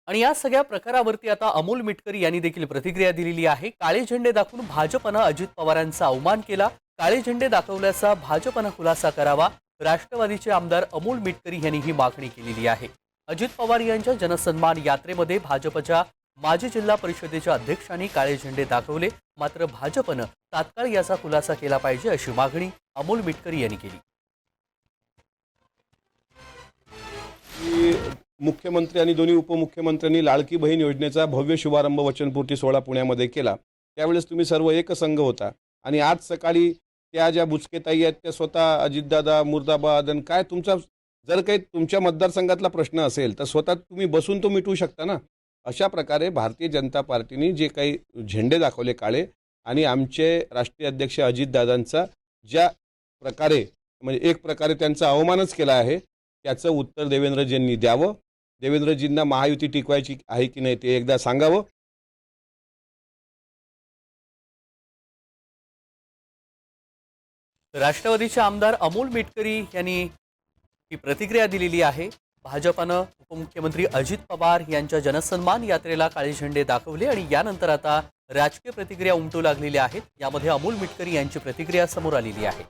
आणि या सगळ्या प्रकारावरती आता अमोल मिटकरी यांनी देखील प्रतिक्रिया दिलेली आहे। काळे झेंडे दाखवून भाजपनं अजित पवारांचा अवमान केला, काळे झेंडे दाखवल्याचा भाजपनं खुलासा करावा। राष्ट्रवादीचे आमदार अमोल मिटकरी यांनी ही मागणी केलेली आहे। अजित पवार यांच्या जनसन्मान यात्रेमध्ये भाजपच्या माजी जिल्हा परिषदेच्या अध्यक्षांनी काळे झेंडे दाखवले, मात्र भाजपनं तात्काळ याचा खुलासा केला पाहिजे अशी मागणी अमोल मिटकरी यांनी केली। मुख्यमंत्री आणि दोन्ही उपमुख्यमंत्र्यांनी लाडकी बहीण योजनेचा भव्य शुभारंभ वचनपूर्ती सोहळा पुण्यामध्ये केला। त्यावेळेस तुम्ही सर्व एकसंघ होता आणि आज सकाळी त्या ज्या बुचकेताई आहेत त्या स्वतः अजितदादा मुर्दाबाद आणि काय तुमचा जर काही तुमच्या मतदारसंघातला प्रश्न असेल तर स्वतः तुम्ही बसून तो मिटवू शकता ना। अशा प्रकारे भारतीय जनता पार्टीने जे काही झेंडे दाखवले काळे आणि आमचे राष्ट्रीय अध्यक्ष अजितदादांचा ज्या प्रकारे म्हणजे एक प्रकारे त्यांचा अवमानच केला आहे, त्याचं उत्तर देवेंद्रजींनी द्यावं। देवेंद्रजींना महायुती टिकवायची आहे की नाही ते एकदा सांगावं। राष्ट्रवादीचे आमदार अमोल मिटकरी यांनी ही प्रतिक्रिया दिलेली आहे। भाजपनं उपमुख्यमंत्री अजित पवार यांच्या जनसन्मान यात्रेला काळे झेंडे दाखवले आणि यानंतर आता राजकीय प्रतिक्रिया उमटू लागलेल्या आहेत। यामध्ये अमोल मिटकरी यांची प्रतिक्रिया समोर आलेली आहे।